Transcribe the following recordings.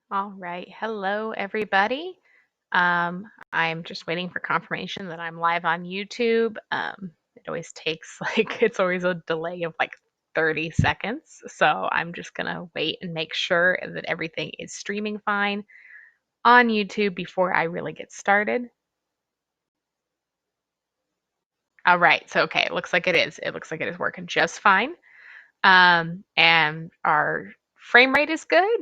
All right. Hello, everybody. I'm just waiting for confirmation that I'm live on YouTube. It always takes it's always a delay of like 30 seconds. So I'm just going to wait and make sure that everything is streaming fine on YouTube before I really get started. All right. So, okay. It looks like it is. It looks like it is working just fine. And our frame rate is good.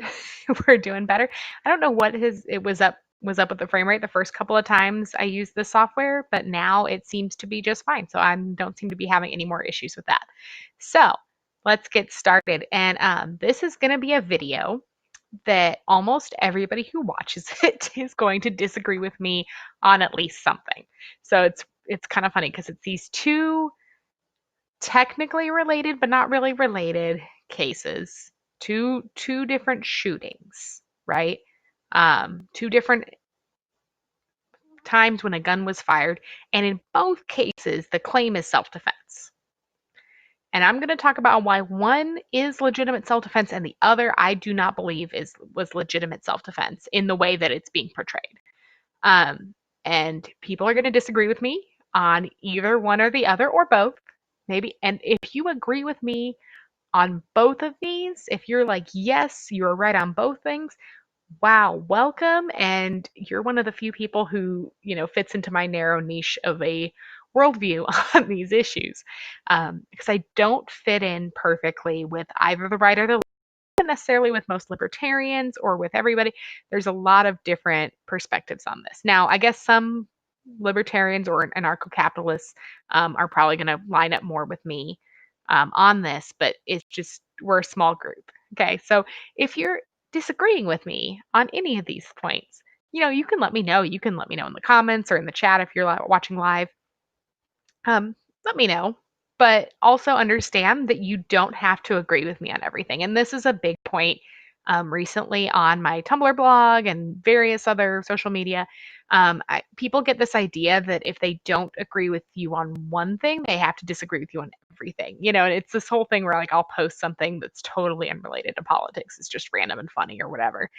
We're doing better. I don't know what his it was up with the frame rate the first couple of times I used this software, but now it seems to be just fine. So I don't seem to be having any more issues with that. So let's get started. And this is going to be a video that almost everybody who watches it is going to disagree with me on at least something. So it's kind of funny because it's these two technically related but not really related cases. Two different shootings, right? Two different times when a gun was fired, and in both cases the claim is self-defense. And I'm going to talk about why one is legitimate self-defense and the other I do not believe is was legitimate self-defense in the way that it's being portrayed. Um, and people are going to disagree with me on either one or the other or both. Maybe, and if you agree with me on both of these, if you're like, yes, you're right on both things, wow, welcome. And you're one of the few people who, fits into my narrow niche of a worldview on these issues. Because I don't fit in perfectly with either the right or the left, not necessarily with most libertarians or with everybody. There's a lot of different perspectives on this. Now, I guess some libertarians or anarcho capitalists are probably going to line up more with me on this, but it's just, we're a small group. Okay. So if you're disagreeing with me on any of these points, you can let me know. You can let me know in the comments or in the chat if you're watching live. Let me know. But also understand that you don't have to agree with me on everything. And this is a big point recently on my Tumblr blog and various other social media. People get this idea that if they don't agree with you on one thing, they have to disagree with you on everything. And it's this whole thing where like I'll post something that's totally unrelated to politics. It's just random and funny or whatever.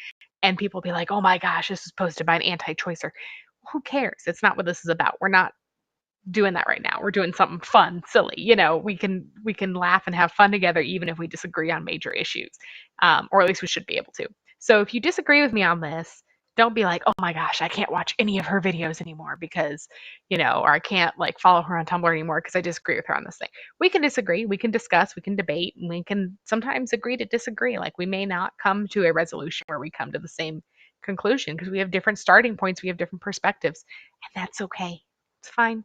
And people be like, oh my gosh, this was posted by an anti-choicer. Who cares? It's not what this is about. We're not doing that right now. We're doing something fun, silly. We can laugh and have fun together even if we disagree on major issues, or at least we should be able to. So if you disagree with me on this, don't be like, oh my gosh, I can't watch any of her videos anymore because, or I can't like follow her on Tumblr anymore because I disagree with her on this thing. We can disagree, we can discuss, we can debate, and we can sometimes agree to disagree. Like we may not come to a resolution where we come to the same conclusion because we have different starting points, we have different perspectives, and that's okay. It's fine.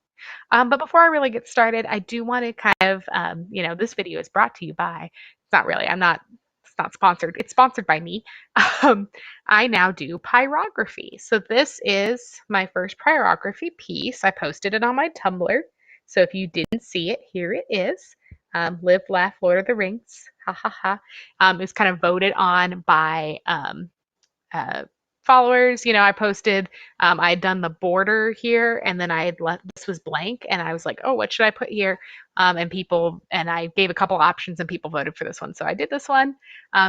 But before I really get started, I do want to kind of, this video is brought to you by, it's not really, it's not sponsored. It's sponsored by me. Um, I now do pyrography. So this is my first pyrography piece. I posted it on my Tumblr. So if you didn't see it, here it is. Live, Laugh, Lord of the Rings. Ha ha ha. It's kind of voted on by uh, followers. I posted, I had done the border here and then I had left, this was blank. And I was like, oh, what should I put here? And I gave a couple options and people voted for this one. So I did this one.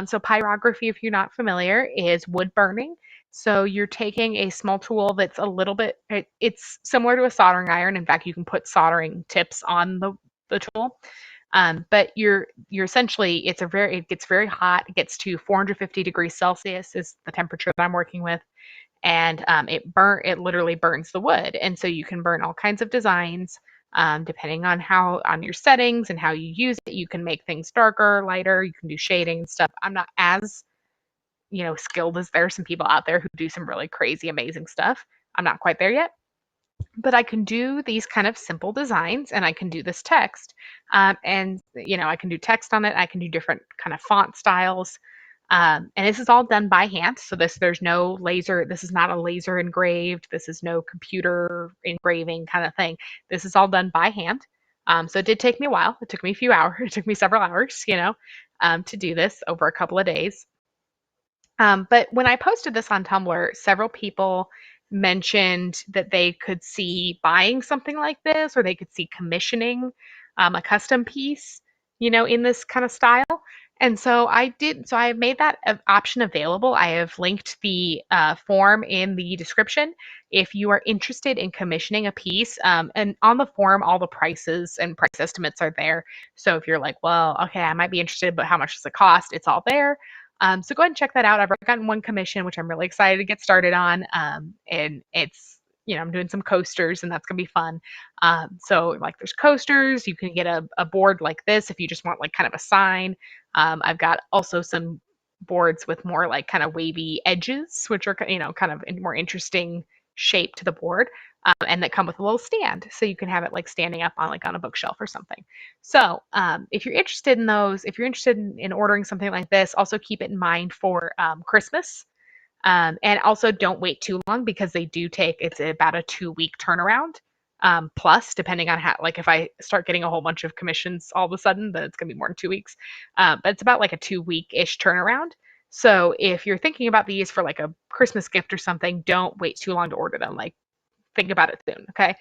So pyrography, if you're not familiar, is wood burning. So you're taking a small tool that's a little bit, it's similar to a soldering iron. In fact, you can put soldering tips on the tool. But you're essentially, it gets very hot. It gets to 450 degrees Celsius is the temperature that I'm working with, and it literally burns the wood. And so you can burn all kinds of designs, depending on on your settings and how you use it. You can make things darker, lighter. You can do shading and stuff. I'm not as skilled as there are some people out there who do some really crazy, amazing stuff. I'm not quite there yet, but I can do these kind of simple designs and I can do this text. And, I can do text on it. I can do different kind of font styles. And this is all done by hand. So there's no laser. This is not a laser engraved. This is no computer engraving kind of thing. This is all done by hand. So it did take me a while. It took me a few hours. It took me several hours, to do this over a couple of days. But when I posted this on Tumblr, several people mentioned that they could see buying something like this, or they could see commissioning a custom piece, in this kind of style. And so I made that option available. I have linked the form in the description if you are interested in commissioning a piece. And on the form, all the prices and price estimates are there. So if you're like, well, okay, I might be interested, but how much does it cost? It's all there. So go ahead and check that out. I've already gotten one commission, which I'm really excited to get started on. And it's, I'm doing some coasters and that's going to be fun. So like there's coasters, you can get a board like this if you just want like kind of a sign. I've got also some boards with more like kind of wavy edges, which are, kind of more interesting shape to the board. And that come with a little stand. So you can have it like standing up on like on a bookshelf or something. So if you're interested in those, if you're interested in ordering something like this, also keep it in mind for Christmas. And also don't wait too long because they do take, it's about a 2 week turnaround. Plus, depending on how, like if I start getting a whole bunch of commissions all of a sudden, then it's going to be more than 2 weeks. But it's about like a 2 week-ish turnaround. So if you're thinking about these for like a Christmas gift or something, don't wait too long to order them. Like think about it soon, okay?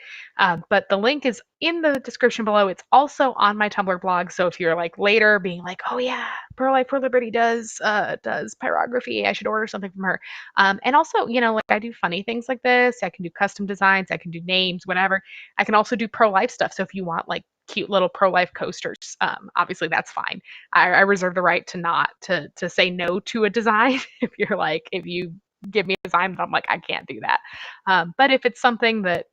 But the link is in the description below. It's also on my Tumblr blog. So if you're like later being like, oh yeah, Pro Life Pro Liberty does pyrography, I should order something from her. And also, like I do funny things like this. I can do custom designs. I can do names, whatever. I can also do pro life stuff. So if you want like cute little pro life coasters, obviously that's fine. I reserve the right to not to say no to a design if you give me a design, but I'm like, I can't do that. But if it's something that,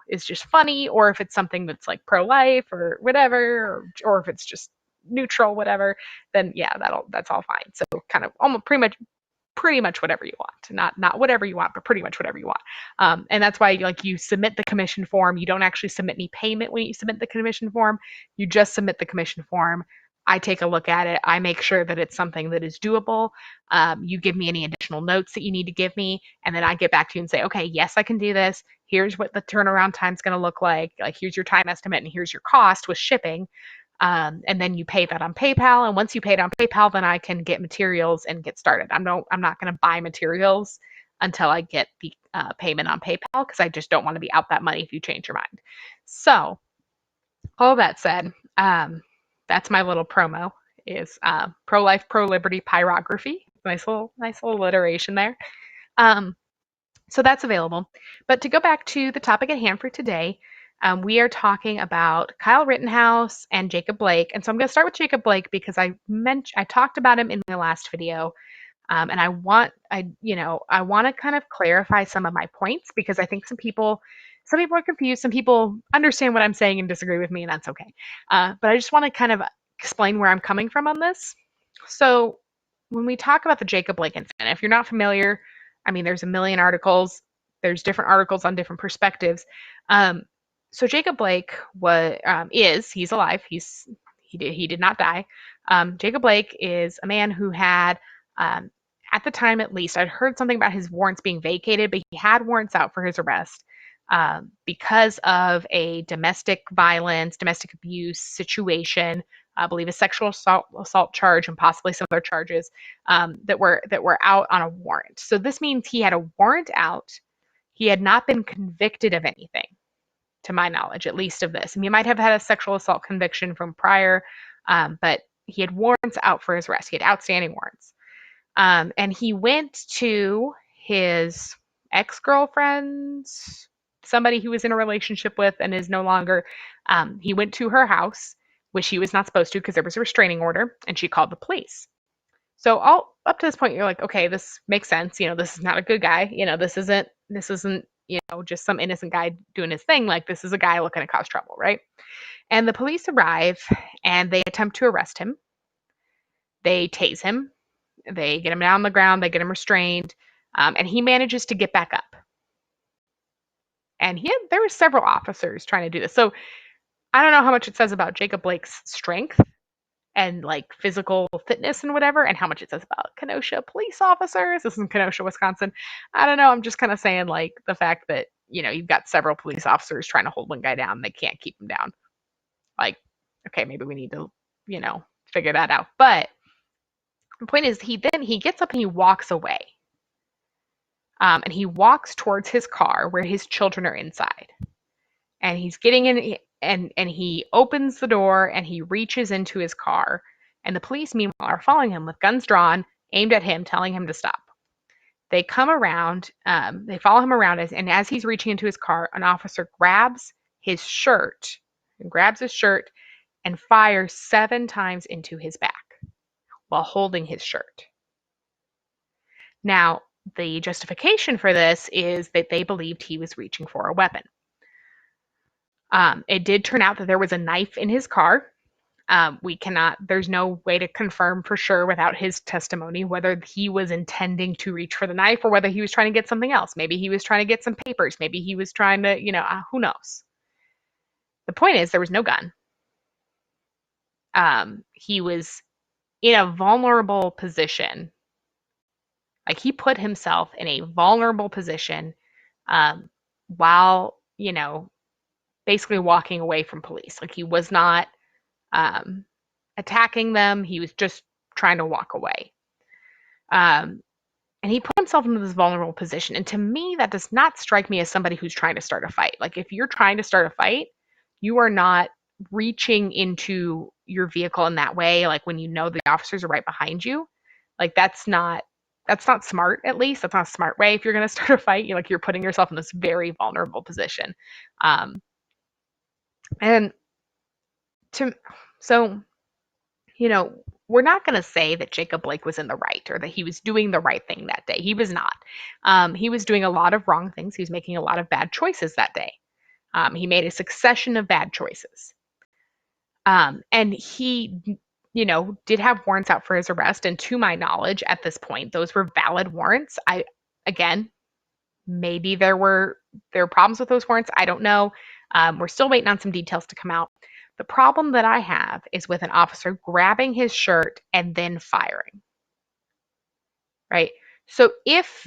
is just funny, or if it's something that's like pro-life or whatever, or if it's just neutral, whatever, then yeah, that's all fine. So kind of almost pretty much whatever you want, not whatever you want, but pretty much whatever you want. And that's why like you submit the commission form. You don't actually submit any payment when you submit the commission form. You just submit the commission form. I take a look at it. I make sure that it's something that is doable. You give me any additional notes that you need to give me, and then I get back to you and say, okay, yes, I can do this. Here's what the turnaround time is going to look like. Like, here's your time estimate, and here's your cost with shipping. And then you pay that on PayPal. And once you pay it on PayPal, then I can get materials and get started. I'm not going to buy materials until I get the payment on PayPal because I just don't want to be out that money if you change your mind. So, all that said, that's my little promo is pro life, pro liberty pyrography. Nice little alliteration there. So that's available. But to go back to the topic at hand for today, we are talking about Kyle Rittenhouse and Jacob Blake. And so I'm going to start with Jacob Blake because I talked about him in my last video. And I want to kind of clarify some of my points because I think some people are confused. Some people understand what I'm saying and disagree with me, and that's okay. But I just want to kind of explain where I'm coming from on this. So when we talk about the Jacob Blake incident, if you're not familiar, I mean, there's a million articles. There's different articles on different perspectives. So Jacob Blake he's alive. He did not die. Jacob Blake is a man who had at the time, at least, I'd heard something about his warrants being vacated, but he had warrants out for his arrest because of a domestic violence, domestic abuse situation. I believe a sexual assault charge and possibly some other charges that were out on a warrant. So this means he had a warrant out. He had not been convicted of anything, to my knowledge, at least of this. And he might have had a sexual assault conviction from prior, but he had warrants out for his arrest. He had outstanding warrants. And he went to his ex-girlfriend, somebody he was in a relationship with and is no longer, he went to her house, which he was not supposed to because there was a restraining order, and she called the police. So all up to this point, you're like, okay, this makes sense. This is not a good guy. This isn't, just some innocent guy doing his thing. Like, this is a guy looking to cause trouble, right? And the police arrive and they attempt to arrest him. They tase him. They get him down on the ground. They get him restrained. And he manages to get back up. And there were several officers trying to do this. So I don't know how much it says about Jacob Blake's strength and like physical fitness and whatever, and how much it says about Kenosha police officers. This is in Kenosha, Wisconsin. I don't know. I'm just kind of saying like the fact that, you've got several police officers trying to hold one guy down. They can't keep him down. Like, okay, maybe we need to, figure that out. But the point is he gets up and he walks away. And he walks towards his car where his children are inside. And he's getting in and he opens the door and he reaches into his car And the police, meanwhile, are following him with guns drawn, aimed at him, telling him to stop. They come around, they follow him around, and as he's reaching into his car, an officer grabs his shirt, and fires 7 times into his back while holding his shirt. Now, the justification for this is that they believed he was reaching for a weapon. It did turn out that there was a knife in his car. There's no way to confirm for sure without his testimony whether he was intending to reach for the knife or whether he was trying to get something else. Maybe he was trying to get some papers. Maybe he was trying to, who knows? The point is, there was no gun. He was in a vulnerable position. Like, he put himself in a vulnerable position while, basically walking away from police. Like, he was not attacking them. He was just trying to walk away. And he put himself into this vulnerable position. And to me, that does not strike me as somebody who's trying to start a fight. Like, if you're trying to start a fight, you are not reaching into your vehicle in that way. Like, when you know the officers are right behind you, like, that's not smart. At least that's not a smart way. If you're going to start a fight, you're putting yourself in this very vulnerable position. And so, we're not going to say that Jacob Blake was in the right or that he was doing the right thing that day. He was not. He was doing a lot of wrong things. He was making a lot of bad choices that day. He made a succession of bad choices. And he, did have warrants out for his arrest. And to my knowledge, at this point, those were valid warrants. Again, maybe there were problems with those warrants. I don't know. We're still waiting on some details to come out. The problem that I have is with an officer grabbing his shirt and then firing. Right? So if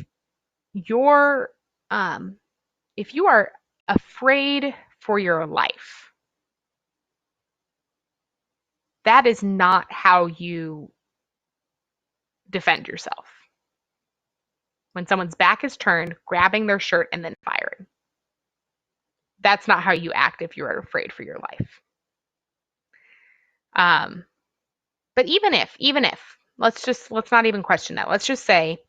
you are afraid for your life, that is not how you defend yourself. When someone's back is turned, grabbing their shirt and then firing. That's not how you act if you are afraid for your life. But even if, let's not even question that. Let's just say,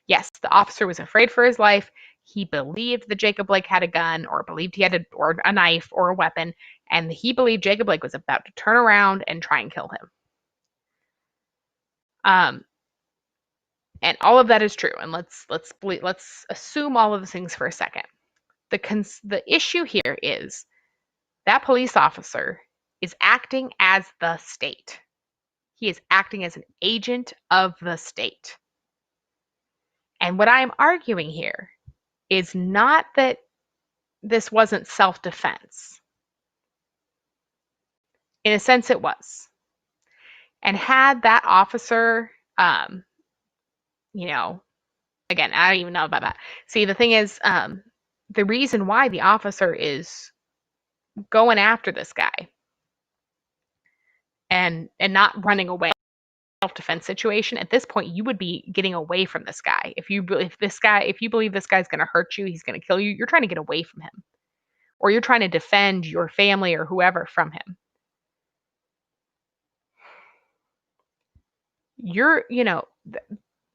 yes, the officer was afraid for his life. He believed that Jacob Blake had a gun, or believed he had a knife or a weapon, and he believed Jacob Blake was about to turn around and try and kill him. And all of that is true. And let's assume all of the things for a second. The issue here is that police officer is acting as the state. He is acting as an agent of the state. And what I am arguing here is not that this wasn't self-defense. In a sense, it was. And had that officer, again, I don't even know about that. See, the thing is, the reason why the officer is going after this guy and not running away, self-defense situation, at this point you would be getting away from this guy. If you believe this guy's going to hurt you, he's going to kill you, you're trying to get away from him, or you're trying to defend your family or whoever from him.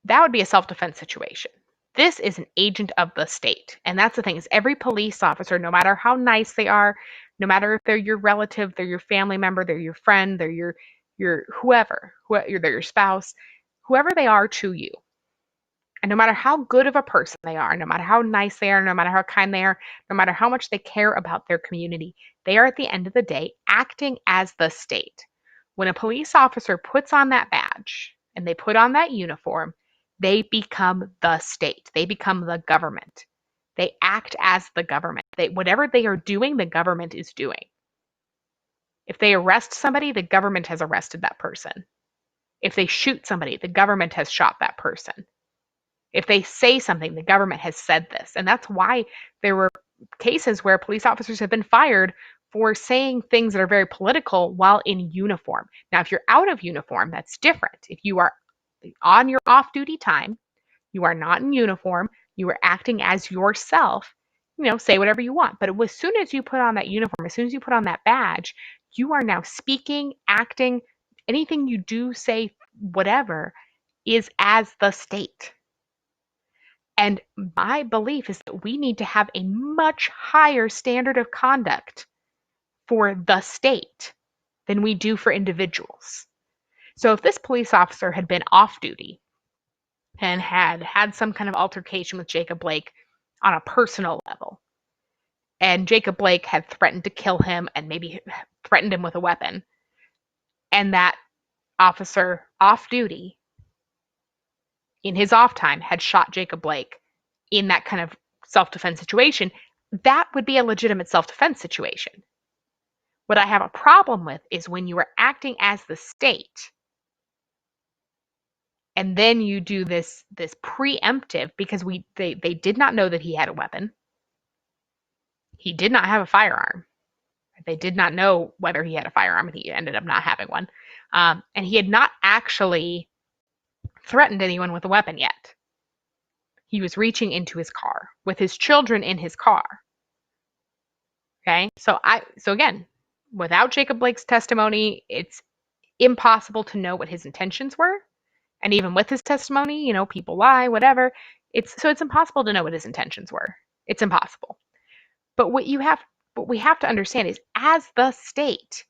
That would be a self-defense situation. This is an agent of the state. And that's the thing, is every police officer, no matter how nice they are, no matter if they're your relative, they're your family member, they're your friend, they're your whoever, they're your spouse, whoever they are to you. And no matter how good of a person they are, no matter how nice they are, no matter how kind they are, no matter how much they care about their community, they are at the end of the day acting as the state. When a police officer puts on that badge and they put on that uniform, they become the state. They become the government. They act as the government. Whatever they are doing, the government is doing. If they arrest somebody, the government has arrested that person. If they shoot somebody, the government has shot that person. If they say something, the government has said this. And that's why there were cases where police officers have been fired for saying things that are very political while in uniform. Now, if you're out of uniform, that's different. If you are on your off-duty time, you are not in uniform, you are acting as yourself, say whatever you want. But as soon as you put on that uniform, as soon as you put on that badge, you are now speaking, acting Anything you do, say, whatever, is as the state. And my belief is that we need to have a much higher standard of conduct for the state than we do for individuals. So if this police officer had been off duty and had some kind of altercation with Jacob Blake on a personal level, and Jacob Blake had threatened to kill him and maybe threatened him with a weapon, and that officer off duty in his off time had shot Jacob Blake in that kind of self-defense situation, that would be a legitimate self-defense situation. What I have a problem with is when you are acting as the state and then you do this preemptive, because they did not know that he had a weapon. He did not have a firearm. They did not know whether he had a firearm, and he ended up not having one. And he had not actually threatened anyone with a weapon yet. He was reaching into his car with his children in his car. Okay, so again, without Jacob Blake's testimony, it's impossible to know what his intentions were. And even with his testimony, people lie, whatever. It's impossible to know what his intentions were. It's impossible. But what we have to understand is, as the state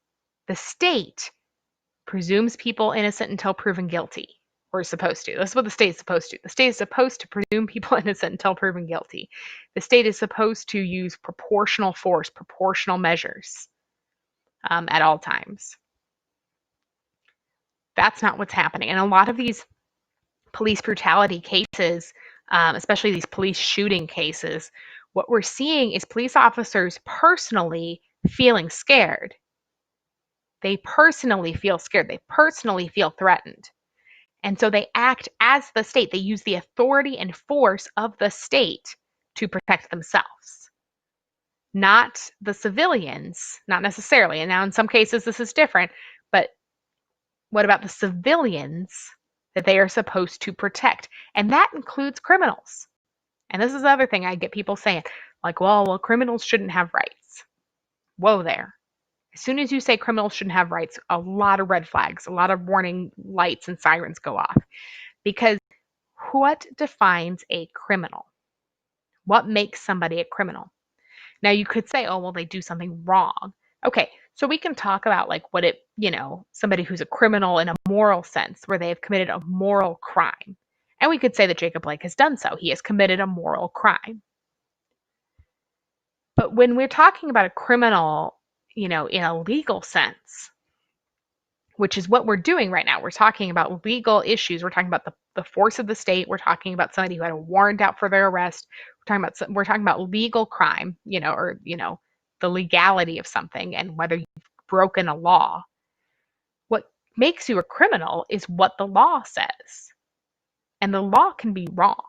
presumes people innocent until proven guilty. Or is supposed to. That's what the state is supposed to. The state is supposed to presume people innocent until proven guilty. The state is supposed to use proportional force, proportional measures at all times. That's not what's happening. And a lot of these police brutality cases, especially these police shooting cases, what we're seeing is police officers personally feeling scared. They personally feel scared. They personally feel threatened. And so they act as the state. They use the authority and force of the state to protect themselves, not the civilians, not necessarily. And now in some cases this is different, but what about the civilians that they are supposed to protect? And that includes criminals. And this is the other thing I get people saying, like, well, criminals shouldn't have rights. Whoa there. As soon as you say criminals shouldn't have rights, a lot of red flags, a lot of warning lights and sirens go off. Because what defines a criminal? What makes somebody a criminal? Now you could say, oh, well, they do something wrong. Okay, so we can talk about like what it, somebody who's a criminal in a moral sense, where they have committed a moral crime. And we could say that Jacob Blake has done so. He has committed a moral crime. But when we're talking about a criminal, in a legal sense, which is what we're doing right now, we're talking about legal issues. We're talking about the force of the state. We're talking about somebody who had a warrant out for their arrest. We're talking about legal crime, or the legality of something and whether you've broken a law. What makes you a criminal is what the law says. And the law can be wrong.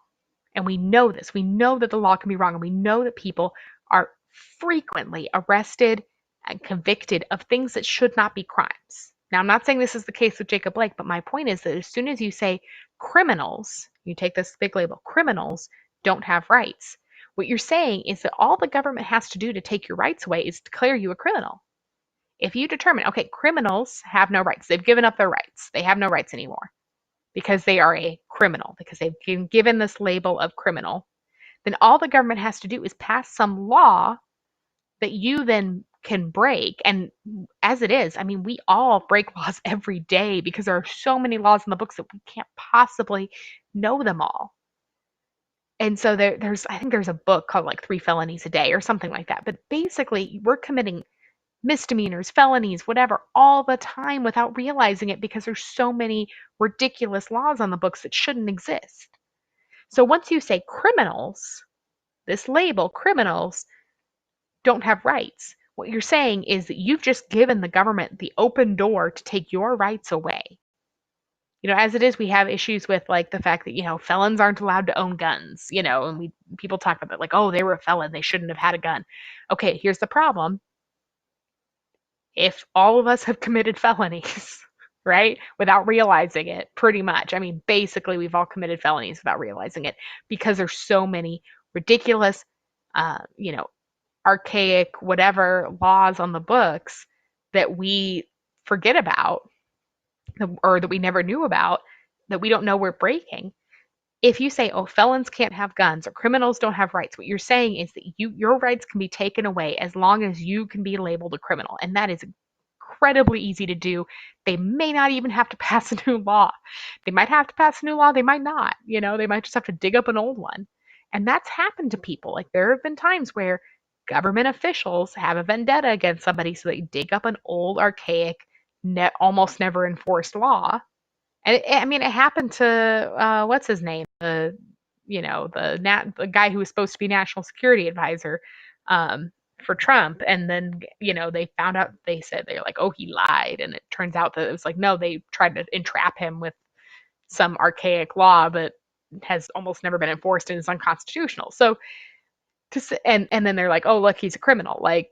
And we know this. We know that the law can be wrong. And we know that people are frequently arrested and convicted of things that should not be crimes. Now, I'm not saying this is the case with Jacob Blake, but my point is that as soon as you say criminals, you take this big label, criminals don't have rights. What you're saying is that all the government has to do to take your rights away is declare you a criminal. If you determine, okay, criminals have no rights, they've given up their rights, they have no rights anymore because they are a criminal, because they've been given this label of criminal, then all the government has to do is pass some law that you then can break. And as it is, I mean, we all break laws every day because there are so many laws in the books that we can't possibly know them all. And so I think there's a book called like 3 Felonies a Day or something like that. But basically, we're committing misdemeanors, felonies, whatever, all the time without realizing it because there's so many ridiculous laws on the books that shouldn't exist. So once you say criminals, this label, criminals, don't have rights, what you're saying is that you've just given the government the open door to take your rights away. As it is, we have issues with like the fact that, felons aren't allowed to own guns, and people talk about it like, oh, they were a felon, they shouldn't have had a gun. Okay, here's the problem. If all of us have committed felonies, right, without realizing it, pretty much, I mean, basically we've all committed felonies without realizing it because there's so many ridiculous, archaic, whatever laws on the books that we forget about or that we never knew about, that we don't know we're breaking. If you say, oh, felons can't have guns or criminals don't have rights, what you're saying is that your rights can be taken away as long as you can be labeled a criminal. And that is incredibly easy to do. They may not even have to pass a new law. They might have to pass a new law, they might not. They might just have to dig up an old one. And that's happened to people. Like there have been times where government officials have a vendetta against somebody, so they dig up an old, archaic, almost never enforced law. And it happened to what's his name, the guy who was supposed to be national security advisor um, for Trump, and then they found out. They said they're like, oh, he lied, and it turns out that it was like, no, they tried to entrap him with some archaic law that has almost never been enforced and is unconstitutional. So and then they're like, oh, look, he's a criminal, like.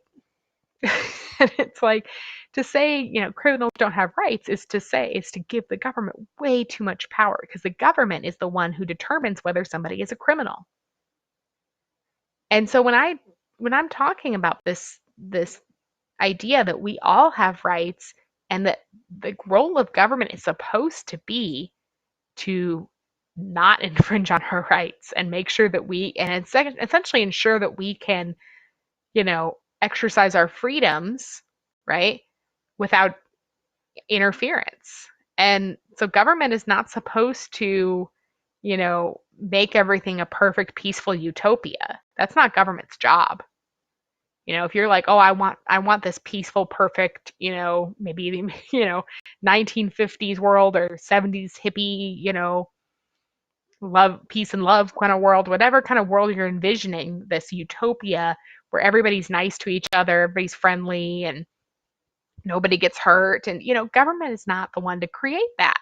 And it's like, to say, criminals don't have rights is to give the government way too much power, because the government is the one who determines whether somebody is a criminal. And so when I'm talking about this idea that we all have rights, and that the role of government is supposed to be to not infringe on our rights and make sure that essentially ensure that we can, exercise our freedoms, right? Without interference. And so government is not supposed to, make everything a perfect, peaceful utopia. That's not government's job. If you're like, oh, I want this peaceful, perfect, maybe, 1950s world or 70s hippie, love, peace and love kind of world, whatever kind of world you're envisioning, this utopia where everybody's nice to each other, everybody's friendly, and nobody gets hurt. And, government is not the one to create that.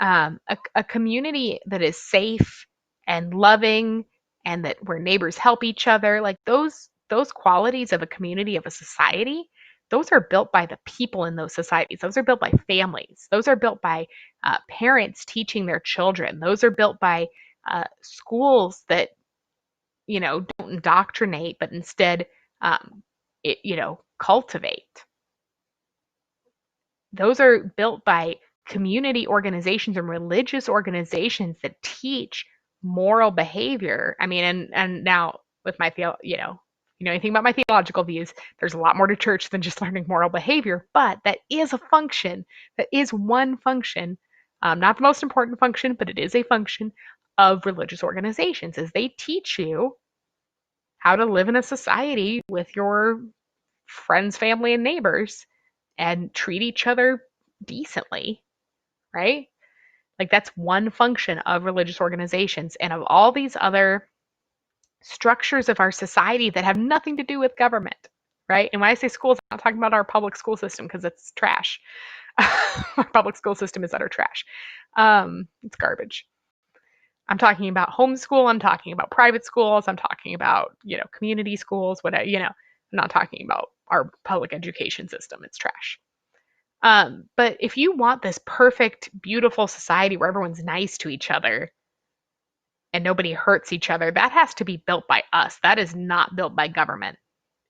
A community that is safe and loving, and that where neighbors help each other, like those qualities of a community, of a society, those are built by the people in those societies. Those are built by families. Those are built by parents teaching their children. Those are built by schools that don't indoctrinate, but instead cultivate. Those are built by community organizations and religious organizations that teach moral behavior. And now with my anything about my theological views, there's a lot more to church than just learning moral behavior, but that is a function, that is one function, not the most important function, but it is a function of religious organizations, is they teach you how to live in a society with your friends, family, and neighbors, and treat each other decently, right? Like that's one function of religious organizations, and of all these other structures of our society that have nothing to do with government, right? And when I say schools, I'm not talking about our public school system, because it's trash. Our public school system is utter trash. It's garbage. I'm talking about homeschool. I'm talking about private schools. I'm talking about, community schools, whatever, I'm not talking about our public education system. It's trash. But if you want this perfect, beautiful society where everyone's nice to each other and nobody hurts each other, that has to be built by us. That is not built by government.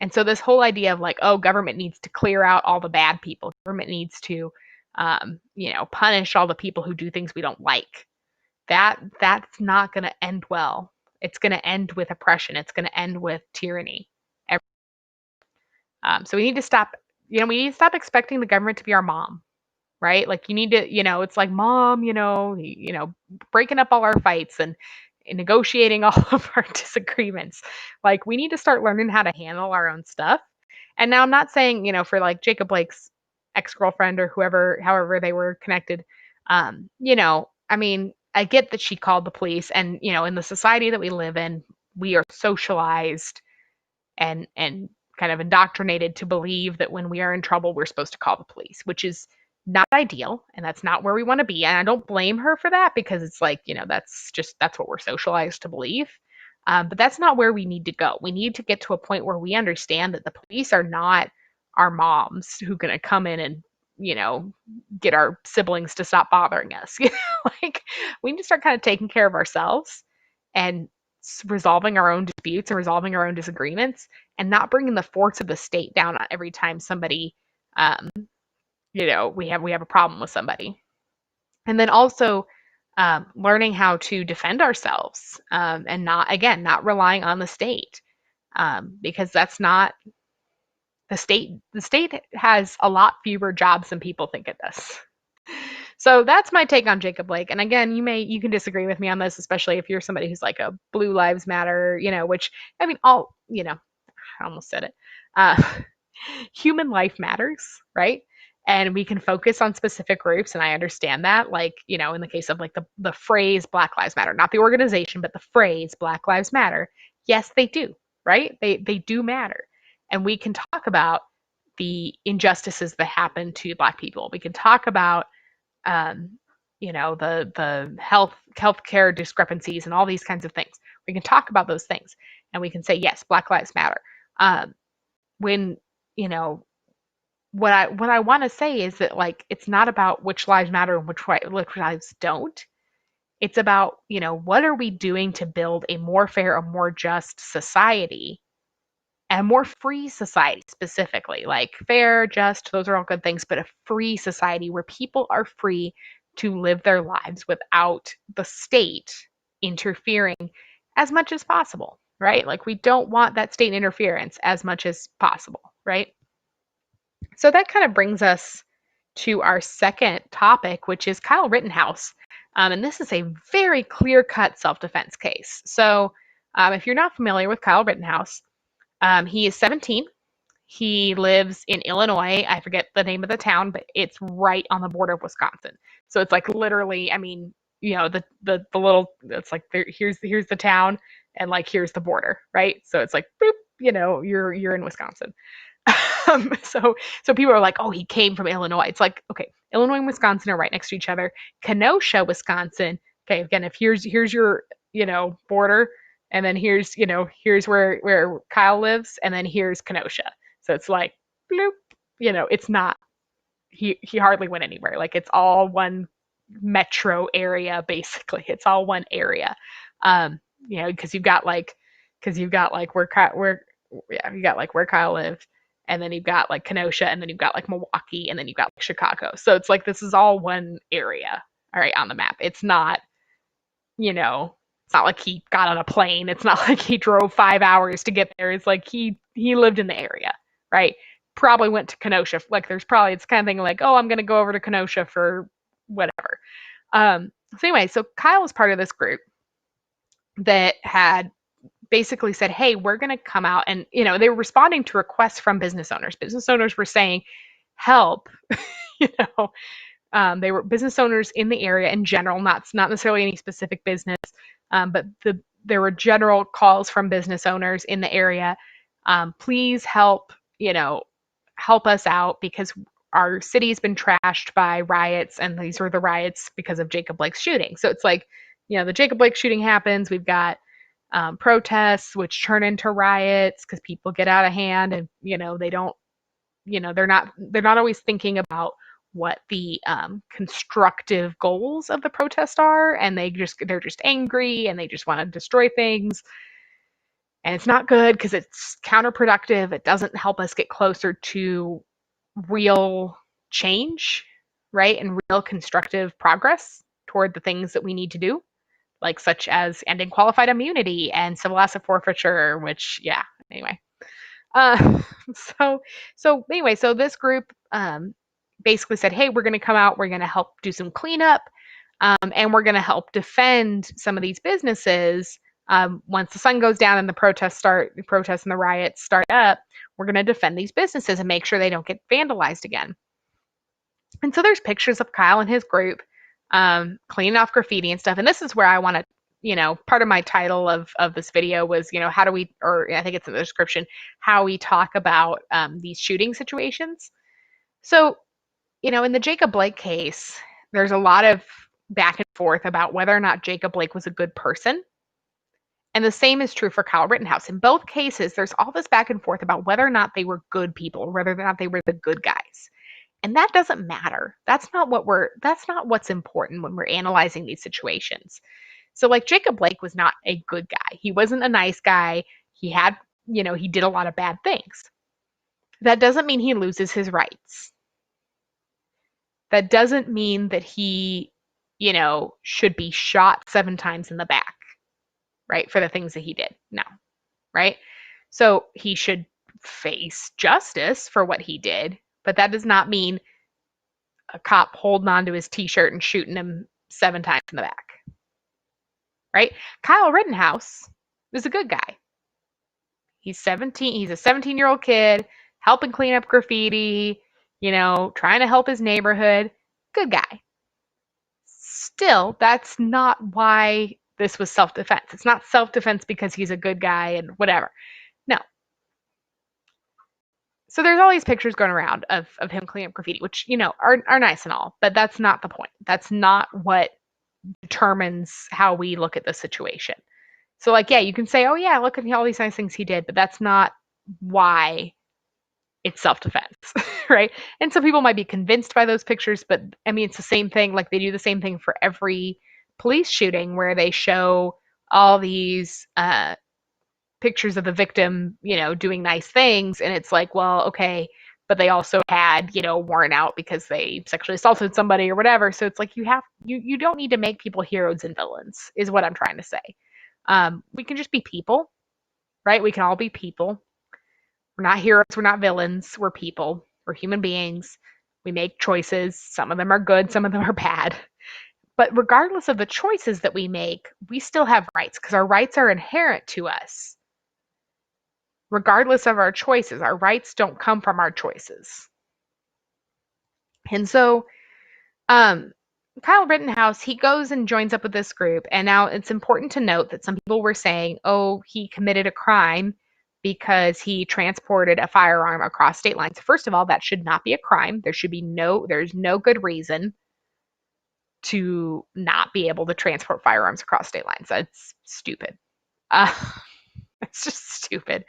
And so this whole idea of like, oh, government needs to clear out all the bad people. Government needs to, punish all the people who do things we don't like. That's not going to end well. It's going to end with oppression. It's going to end with tyranny. So we need to stop. We need to stop expecting the government to be our mom, right? Like you need to, it's like mom, breaking up all our fights and negotiating all of our disagreements. Like we need to start learning how to handle our own stuff. And now I'm not saying, for like Jacob Blake's ex-girlfriend or whoever, however they were connected, I get that she called the police, and, in the society that we live in, we are socialized and kind of indoctrinated to believe that when we are in trouble, we're supposed to call the police, which is not ideal, and that's not where we want to be. And I don't blame her for that, because it's like, that's what we're socialized to believe. But that's not where we need to go. We need to get to a point where we understand that the police are not our moms who are going to come in and, get our siblings to stop bothering us. Like we need to start kind of taking care of ourselves and resolving our own disputes and resolving our own disagreements, and not bringing the force of the state down on every time somebody we have a problem with somebody. And then also learning how to defend ourselves, and not relying on the state, because that's not the state. The state has a lot fewer jobs than people think it does. So that's my take on Jacob Blake. And again, you can disagree with me on this, especially if you're somebody who's like a Blue Lives Matter, which I mean, I almost said it. Uh, Human life matters, right? And we can focus on specific groups, and I understand that. Like, in the case of like the phrase Black Lives Matter, not the organization, but the phrase Black Lives Matter. Yes, they do, right? They do matter. And we can talk about the injustices that happen to Black people. We can talk about um, the healthcare discrepancies and all these kinds of things. We can talk about those things, and we can say yes, Black Lives Matter. When you know what I want to say is that, like, it's not about which lives matter and which lives don't. It's about, what are we doing to build a more fair, a more just society, and a more free society specifically. Like fair, just, those are all good things, but a free society where people are free to live their lives without the state interfering as much as possible, right? Like we don't want that state interference as much as possible, right? So that kind of brings us to our second topic, which is Kyle Rittenhouse. And this is a very clear cut self defense case. So, if you're not familiar with Kyle Rittenhouse, he is 17. He lives in Illinois. I forget the name of the town, but it's right on the border of Wisconsin. So it's like literally, I mean, the little, it's like here's the town, and like here's the border, right? So it's like boop, you're in Wisconsin. So people are like, oh, he came from Illinois. It's like, okay, Illinois and Wisconsin are right next to each other. Kenosha, Wisconsin. Okay, again, if here's your border, and then here's where Kyle lives, and then here's Kenosha. So it's like bloop. It's not. He hardly went anywhere. Like it's all one metro area basically. It's all one area. Because you've got like where yeah, you got like where Kyle lived, and then you've got like Kenosha, and then you've got like Milwaukee, and then you've got like Chicago. So it's like this is all one area, all right, on the map. It's not like he got on a plane. It's not like he drove 5 hours to get there. It's like he lived in the area, right? Probably went to Kenosha. Like it's kind of thing like, oh, I'm gonna go over to Kenosha for whatever. So anyway, so Kyle was part of this group that had basically said, hey, we're going to come out, and they were responding to requests from business owners. Business owners were saying, help. you know they were business owners in the area in general, not necessarily any specific business, but there were general calls from business owners in the area. Please help, help us out, because our city's been trashed by riots, and these were the riots because of Jacob Blake's shooting. So it's like, the Jacob Blake shooting happens. We've got protests, which turn into riots because people get out of hand, and they don't, they're not always thinking about what the constructive goals of the protest are, and they're just angry, and they just want to destroy things, and it's not good because it's counterproductive. It doesn't help us get closer to real change, right, and real constructive progress toward the things that we need to do, like such as ending qualified immunity and civil asset forfeiture, which, yeah, anyway. Uh, so this group basically said, hey, we're going to come out, we're going to help do some cleanup, and we're going to help defend some of these businesses. Once the sun goes down and the protests and the riots start up, we're going to defend these businesses and make sure they don't get vandalized again. And so there's pictures of Kyle and his group cleaning off graffiti and stuff. And this is where I want to, part of my title of this video was, how do we, or I think it's in the description, how we talk about these shooting situations. So, in the Jacob Blake case, there's a lot of back and forth about whether or not Jacob Blake was a good person. And the same is true for Kyle Rittenhouse. In both cases, there's all this back and forth about whether or not they were good people, or whether or not they were the good guys. And that doesn't matter. That's not what's important when we're analyzing these situations. So like Jacob Blake was not a good guy. He wasn't a nice guy. He had, he did a lot of bad things. That doesn't mean he loses his rights. That doesn't mean that he, should be shot 7 times in the back, right, for the things that he did. No, right? So he should face justice for what he did, but that does not mean a cop holding onto his t-shirt and shooting him 7 times in the back, right? Kyle Rittenhouse is a good guy. He's 17. He's a 17-year-old kid helping clean up graffiti, trying to help his neighborhood. Good guy. Still, that's not why this was self-defense. It's not self-defense because he's a good guy and whatever. No. So there's all these pictures going around of him cleaning up graffiti, which, are nice and all, but that's not the point. That's not what determines how we look at the situation. So, like, yeah, you can say, oh, yeah, look at all these nice things he did, but that's not why it's self-defense, right? And some people might be convinced by those pictures, but I mean, it's the same thing. Like, they do the same thing for every police shooting where they show all these pictures of the victim, doing nice things. And it's like, well, okay, but they also had, worn out because they sexually assaulted somebody or whatever. So it's like you don't need to make people heroes and villains, is what I'm trying to say. We can just be people, right? We can all be people. We're not heroes, we're not villains, we're people. We're human beings. We make choices. Some of them are good, some of them are bad. But regardless of the choices that we make, we still have rights because our rights are inherent to us. Regardless of our choices, our rights don't come from our choices. And so, Kyle Rittenhouse, he goes and joins up with this group. And now it's important to note that some people were saying, oh, he committed a crime because he transported a firearm across state lines. First of all, that should not be a crime. There's no good reason to not be able to transport firearms across state lines. That's stupid. Uh, it's just stupid.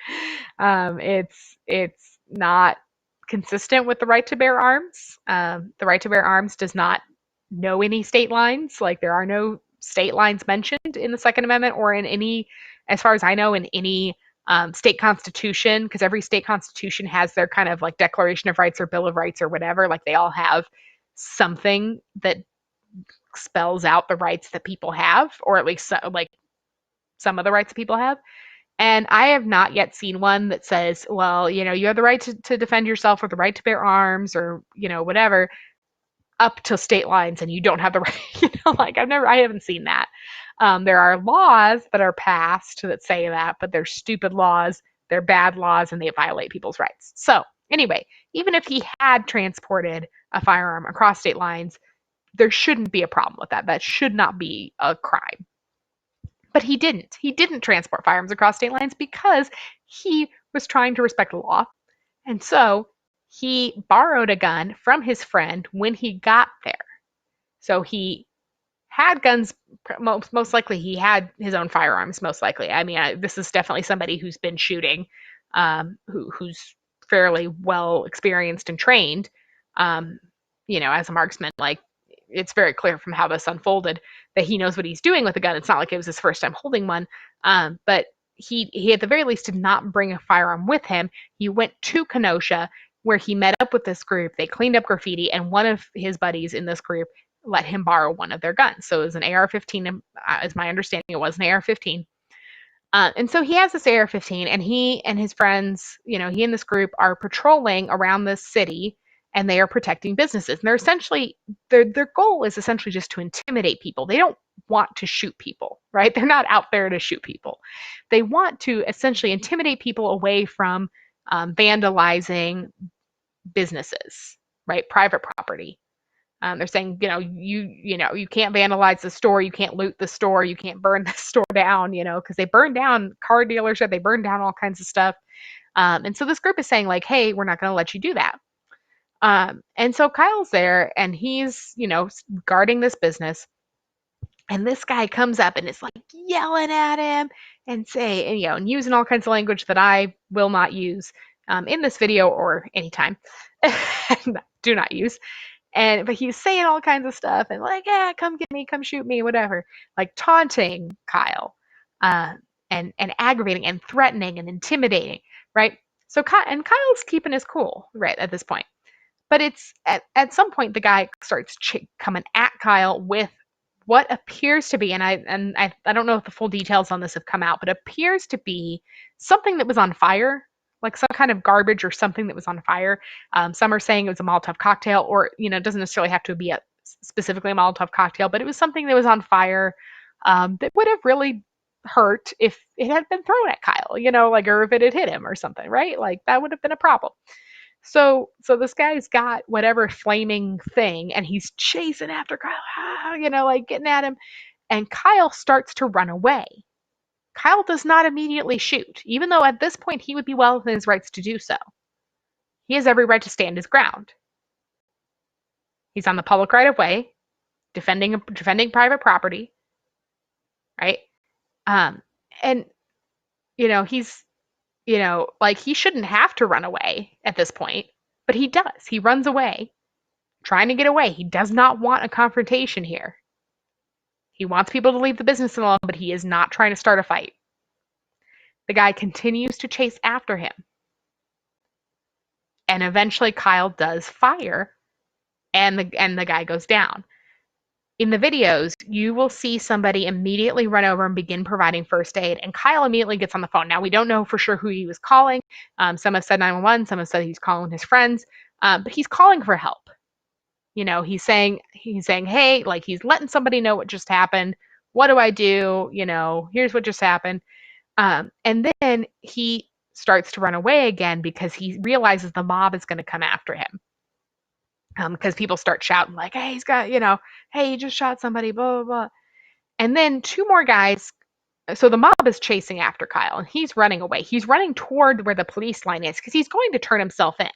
It's not consistent with the right to bear arms. The right to bear arms does not know any state lines. Like, there are no state lines mentioned in the Second Amendment or in any, as far as I know, in any state constitution, because every state constitution has their kind of like Declaration of Rights or Bill of Rights or whatever. Like, they all have something that spells out the rights that people have, or at least like some of the rights that people have. And I have not yet seen one that says, well, you have the right to defend yourself or the right to bear arms or, whatever, up to state lines and you don't have the right, like I haven't seen that. There are laws that are passed that say that, but they're stupid laws, they're bad laws, and they violate people's rights. So anyway, even if he had transported a firearm across state lines, there shouldn't be a problem with that. That should not be a crime. But he didn't. He didn't transport firearms across state lines because he was trying to respect the law. And so he borrowed a gun from his friend when he got there. So he had guns. Most likely he had his own firearms, most likely. I mean, this is definitely somebody who's been shooting, who's fairly well experienced and trained, as a marksman. Like, it's very clear from how this unfolded that he knows what he's doing with a gun. It's not like it was his first time holding one. But he at the very least did not bring a firearm with him. He went to Kenosha where he met up with this group. They cleaned up graffiti, and one of his buddies in this group let him borrow one of their guns. So it was an AR-15, as my understanding, it was an AR-15. And so he has this AR-15, and he and his friends, he and this group are patrolling around this city, and they are protecting businesses. And they're essentially, their goal is essentially just to intimidate people. They don't want to shoot people, right? They're not out there to shoot people. They want to essentially intimidate people away from vandalizing businesses, right? Private property. They're saying, you can't vandalize the store, you can't loot the store, you can't burn the store down, because they burn down car dealership, they burn down all kinds of stuff. And so this group is saying, like, hey, we're not going to let you do that. And so Kyle's there and he's, guarding this business. And this guy comes up and is like yelling at him and and using all kinds of language that I will not use in this video or anytime. Do not use. But he's saying all kinds of stuff and like, yeah, come get me, come shoot me, whatever. Like, taunting Kyle, and aggravating and threatening and intimidating, right? So Kyle's keeping his cool, right, at this point. But it's at some point the guy starts coming at Kyle with what appears to be, and I don't know if the full details on this have come out, but appears to be something that was on fire, like some kind of garbage or something that was on fire. Some are saying it was a Molotov cocktail, or it doesn't necessarily have to be specifically a Molotov cocktail, but it was something that was on fire that would have really hurt if it had been thrown at Kyle, like, or if it had hit him or something, right? Like that would have been a problem. So this guy's got whatever flaming thing and he's chasing after Kyle, like getting at him. And Kyle starts to run away. Kyle does not immediately shoot, even though at this point he would be well within his rights to do so. He has every right to stand his ground. He's on the public right of way, defending private property, right? And he's like he shouldn't have to run away at this point, but he does. He runs away, trying to get away. He does not want a confrontation here. He wants people to leave the business alone, but he is not trying to start a fight. The guy continues to chase after him. And eventually Kyle does fire and the guy goes down. In the videos, you will see somebody immediately run over and begin providing first aid, and Kyle immediately gets on the phone. Now, we don't know for sure who he was calling. Some have said 911, some have said he's calling his friends, but he's calling for help. He's saying, hey, like he's letting somebody know what just happened. What do I do? Here's what just happened. And then he starts to run away again because he realizes the mob is going to come after him. Because people start shouting like, hey, he's got, hey, he just shot somebody, blah, blah, blah. And then two more guys. So the mob is chasing after Kyle and he's running away. He's running toward where the police line is because he's going to turn himself in.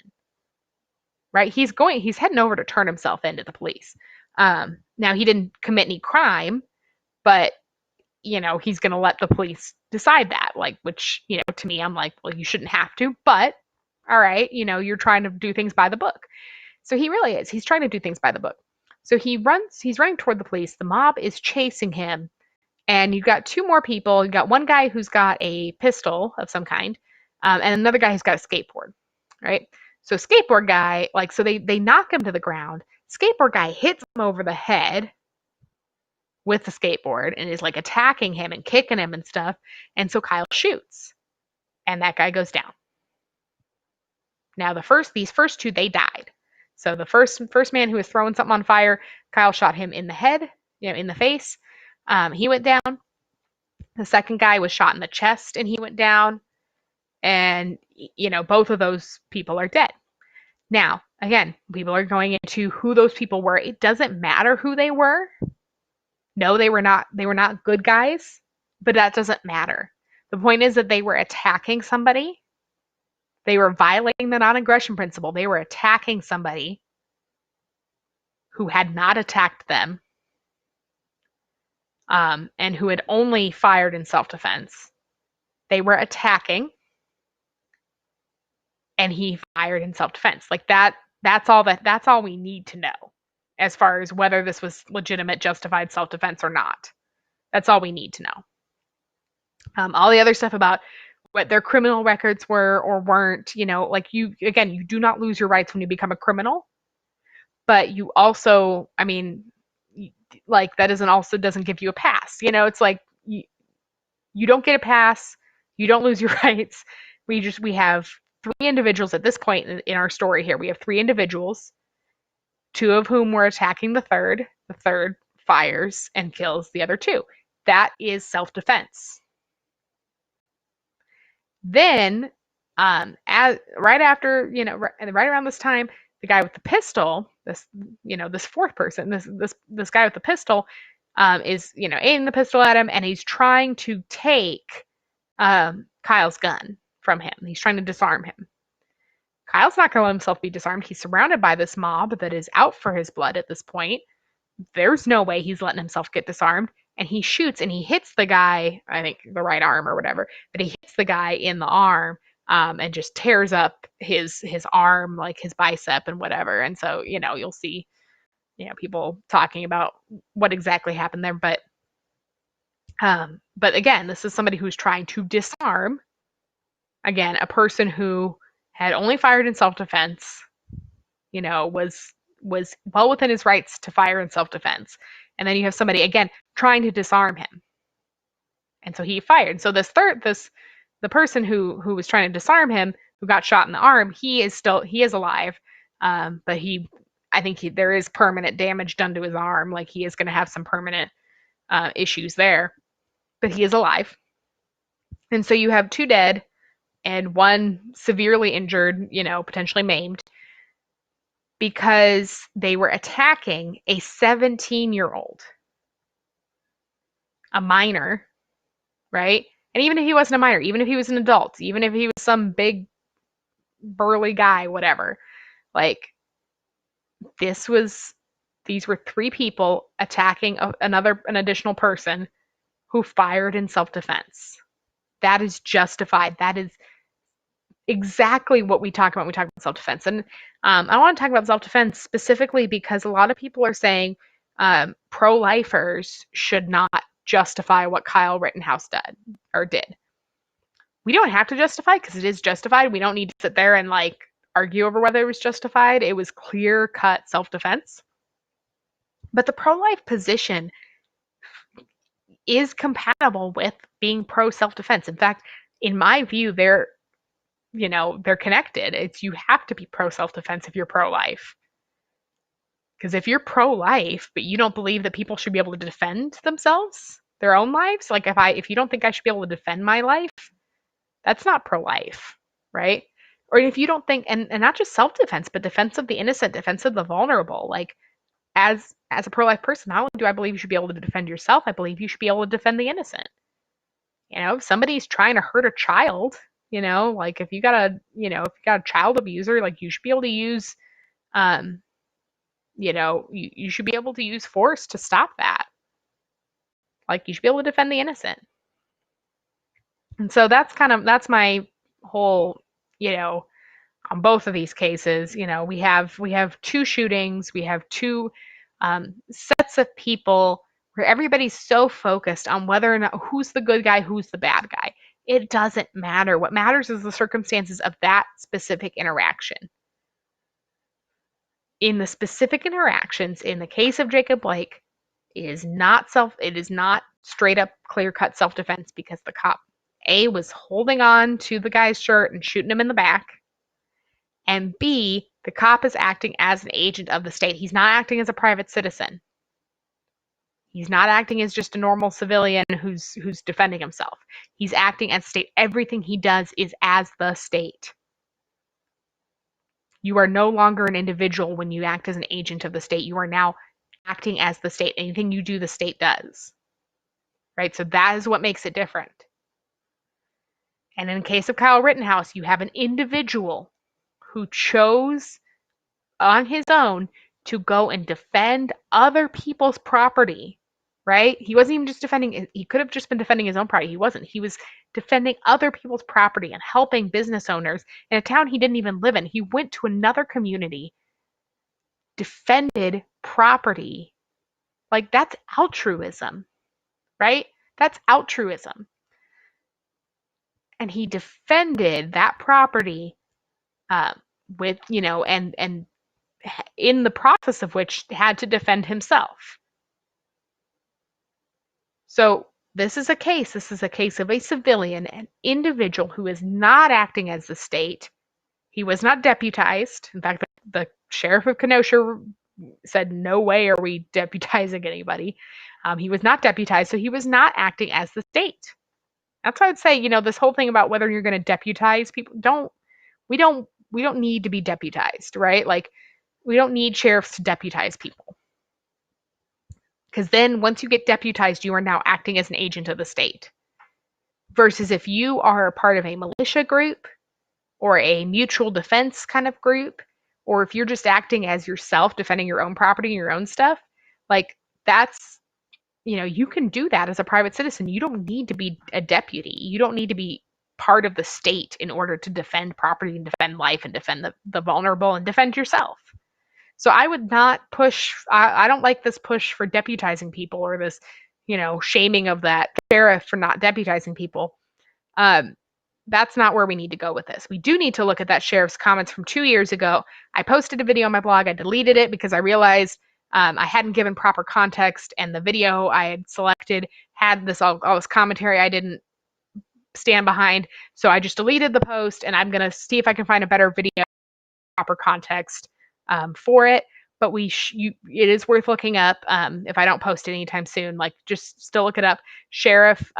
Right? He's heading over to turn himself in to the police. Now he didn't commit any crime, but he's going to let the police decide that, like, which, to me, I'm like, well, you shouldn't have to, but all right, you're trying to do things by the book. So he really is. He's trying to do things by the book. So he's running toward the police. The mob is chasing him. And you've got two more people. You've got one guy who's got a pistol of some kind, and another guy who's got a skateboard, right? So skateboard guy, so they knock him to the ground. Skateboard guy hits him over the head with the skateboard and is like attacking him and kicking him and stuff. And so Kyle shoots, and that guy goes down. Now these first two, they died. So the first man who was throwing something on fire, Kyle shot him in the head, in the face. He went down. The second guy was shot in the chest and he went down. And, both of those people are dead. Now, again, people are going into who those people were. It doesn't matter who they were. No, they were not good guys, but that doesn't matter. The point is that they were attacking somebody. They were violating the non-aggression principle. They were attacking somebody who had not attacked them, and who had only fired in self-defense. They were attacking, and he fired in self-defense. Like that. That's all we need to know as far as whether this was legitimate, justified self-defense or not. That's all we need to know. All the other stuff about what their criminal records were or weren't, you do not lose your rights when you become a criminal, but you also, that doesn't give you a pass. It's like you don't get a pass, you don't lose your rights. We have three individuals at this point in our story here. We have three individuals, two of whom were attacking the third. The third fires and kills the other two. That is self-defense. Then, right around this time, the guy with the pistol, this fourth person, this guy with the pistol, is aiming the pistol at him, and he's trying to take Kyle's gun from him. He's trying to disarm him. Kyle's not going to let himself be disarmed. He's surrounded by this mob that is out for his blood at this point. There's no way he's letting himself get disarmed. And he shoots and he hits the guy, I think the right arm or whatever, but he hits the guy in the arm, and just tears up his arm, like his bicep and whatever. And so, you'll see, people talking about what exactly happened there. But again, this is somebody who's trying to disarm, again, a person who had only fired in self-defense, was well within his rights to fire in self-defense. And then you have somebody again trying to disarm him. And so he fired. So the person who was trying to disarm him, who got shot in the arm, he is alive. But I think there is permanent damage done to his arm. Like he is going to have some permanent issues there, but he is alive. And so you have 2 dead and 1 severely injured, potentially maimed, because they were attacking a 17-year-old, a minor, right? And even if he wasn't a minor, even if he was an adult, even if he was some big burly guy, whatever, like these were 3 people attacking an additional person who fired in self-defense. That is justified. That is exactly what we talk about when we talk about self-defense. And I want to talk about self-defense specifically because a lot of people are saying pro-lifers should not justify what Kyle Rittenhouse did. We don't have to justify because it is justified. We don't need to sit there and argue over whether it was justified. It was clear-cut self-defense. But the pro-life position is compatible with being pro-self-defense. In fact, in my view, they're connected. You have to be pro-self-defense if you're pro-life. Because if you're pro-life, but you don't believe that people should be able to defend themselves, their own lives, like if you don't think I should be able to defend my life, that's not pro-life, right? Or if you don't think, and not just self-defense, but defense of the innocent, defense of the vulnerable, like as a pro-life person, not only do I believe you should be able to defend yourself, I believe you should be able to defend the innocent. If somebody's trying to hurt a child, like if you got a child abuser, like you should be able to use, you should be able to use force to stop that. Like you should be able to defend the innocent. And so that's my whole, on both of these cases, we have 2 shootings, we have 2 sets of people where everybody's so focused on whether or not who's the good guy, who's the bad guy. It doesn't matter. What matters is the circumstances of that specific interaction. In the specific interactions, in the case of Jacob Blake, it is not straight up clear-cut self-defense because the cop A was holding on to the guy's shirt and shooting him in the back, and B, the cop is acting as an agent of the state. He's not acting as a private citizen. He's not acting as just a normal civilian who's defending himself. He's acting as state. Everything he does is as the state. You are no longer an individual when you act as an agent of the state. You are now acting as the state. Anything you do, the state does. Right? So that is what makes it different. And in the case of Kyle Rittenhouse, you have an individual who chose on his own to go and defend other people's property, right? He wasn't even just defending, he could have just been defending his own property. He wasn't. He was defending other people's property and helping business owners in a town he didn't even live in. He went to another community, defended property. Like that's altruism, right? That's altruism. And he defended that property with, and in the process of which had to defend himself. So this is a case of a civilian, an individual who is not acting as the state. He was not deputized. In fact, the sheriff of Kenosha said, no way are we deputizing anybody. He was not deputized, so he was not acting as the state. That's why I'd say, this whole thing about whether you're going to deputize people, we don't need to be deputized, right? Like, we don't need sheriffs to deputize people. Because then once you get deputized, you are now acting as an agent of the state. Versus if you are a part of a militia group or a mutual defense kind of group, or if you're just acting as yourself, defending your own property and your own stuff, like that's, you can do that as a private citizen. You don't need to be a deputy. You don't need to be part of the state in order to defend property and defend life and defend the vulnerable and defend yourself. So I would not push, I don't like this push for deputizing people or this, shaming of that sheriff for not deputizing people. that's not where we need to go with this. We do need to look at that sheriff's comments from 2 years ago. I posted a video on my blog. I deleted it because I realized I hadn't given proper context, and the video I had selected had all this commentary I didn't stand behind. So I just deleted the post, and I'm going to see if I can find a better video, proper context for it. But it is worth looking up. If I don't post it anytime soon, like just still look it up. Sheriff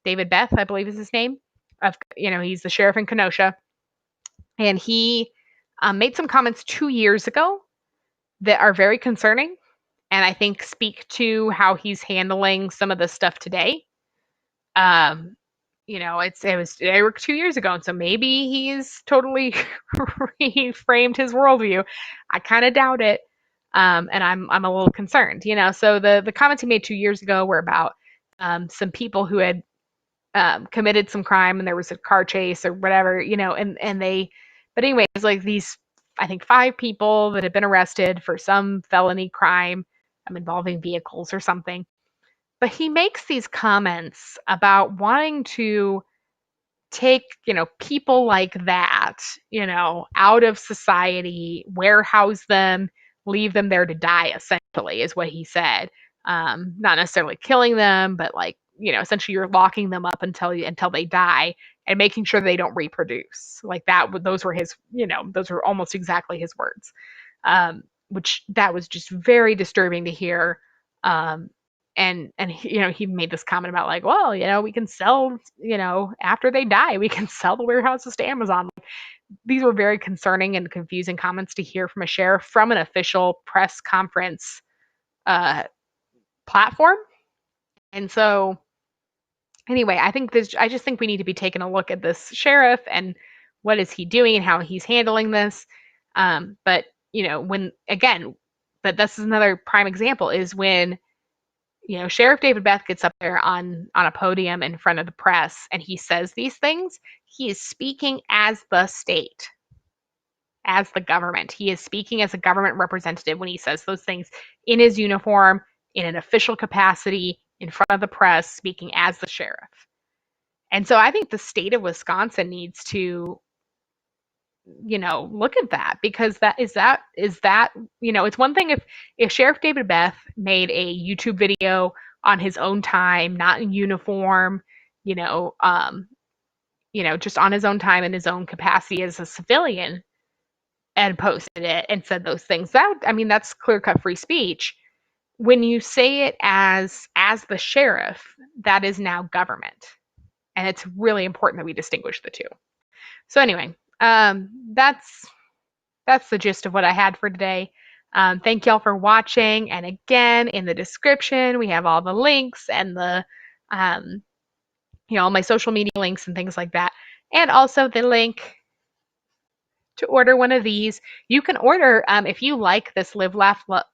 David Beth, I believe is his name. He's the sheriff in Kenosha, and he made some comments 2 years ago that are very concerning, and I think speak to how he's handling some of the stuff today. They were 2 years ago, and so maybe he's totally reframed his worldview. I kind of doubt it, and I'm a little concerned. So the comments he made 2 years ago were about some people who had committed some crime, and there was a car chase or whatever, and they. But anyway, it's like these, I think, 5 people that had been arrested for some felony crime involving vehicles or something. But he makes these comments about wanting to take, people like that, out of society, warehouse them, leave them there to die, essentially, is what he said. Not necessarily killing them, but like, essentially you're locking them up until they die and making sure they don't reproduce. Like that, those were those were almost exactly his words. Which that was just very disturbing to hear. And he made this comment about like, well, we can sell, after they die, we can sell the warehouses to Amazon. These were very concerning and confusing comments to hear from a sheriff from an official press conference platform. And so anyway, I just think we need to be taking a look at this sheriff and what is he doing and how he's handling this. But this is another prime example is when Sheriff David Beth gets up there on a podium in front of the press and he says these things. He is speaking as the state, as the government. He is speaking as a government representative when he says those things in his uniform, in an official capacity, in front of the press, speaking as the sheriff. And so I think the state of Wisconsin needs to look at that, because it's one thing if Sheriff David Beth made a YouTube video on his own time, not in uniform, just on his own time in his own capacity as a civilian, and posted it and said those things. That's clear-cut free speech. When you say it as the sheriff, that is now government. And it's really important that we distinguish the two. So anyway, that's the gist of what I had for today. Thank y'all for watching. And again, in the description, we have all the links and the, all my social media links and things like that. And also the link to order one of these. You can order, if you like this Live Laugh Lord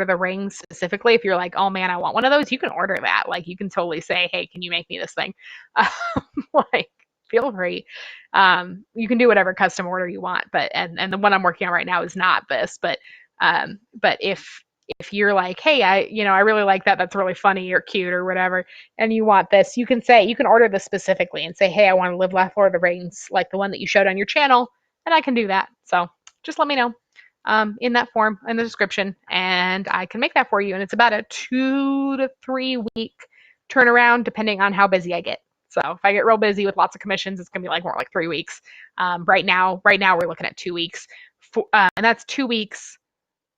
of the Rings specifically, if you're like, oh man, I want one of those, you can order that. Like you can totally say, hey, can you make me this thing? Feel free. You can do whatever custom order you want, but and the one I'm working on right now is not this, but if you're like, hey, I really like that, that's really funny or cute or whatever, and you want this, you can order this specifically and say, hey, I want to Live Laugh Lord of the Rings, like the one that you showed on your channel, and I can do that. So just let me know in that form in the description, and I can make that for you. And it's about a 2 to 3 week turnaround, depending on how busy I get. So if I get real busy with lots of commissions, it's gonna be more like 3 weeks. Right now we're looking at 2 weeks, and that's 2 weeks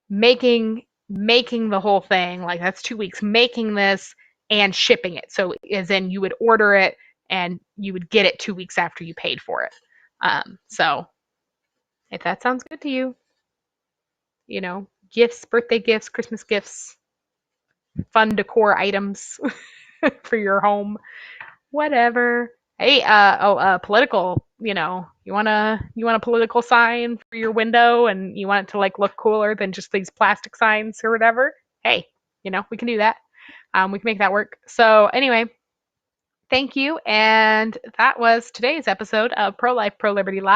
making the whole thing. Like that's 2 weeks making this and shipping it. So as in you would order it and you would get it 2 weeks after you paid for it. So if that sounds good to you, gifts, birthday gifts, Christmas gifts, fun decor items for your home, whatever. Hey, political, you want a political sign for your window and you want it to look cooler than just these plastic signs or whatever. Hey, we can do that. We can make that work. So anyway, thank you. And that was today's episode of Pro Life, Pro Liberty Live.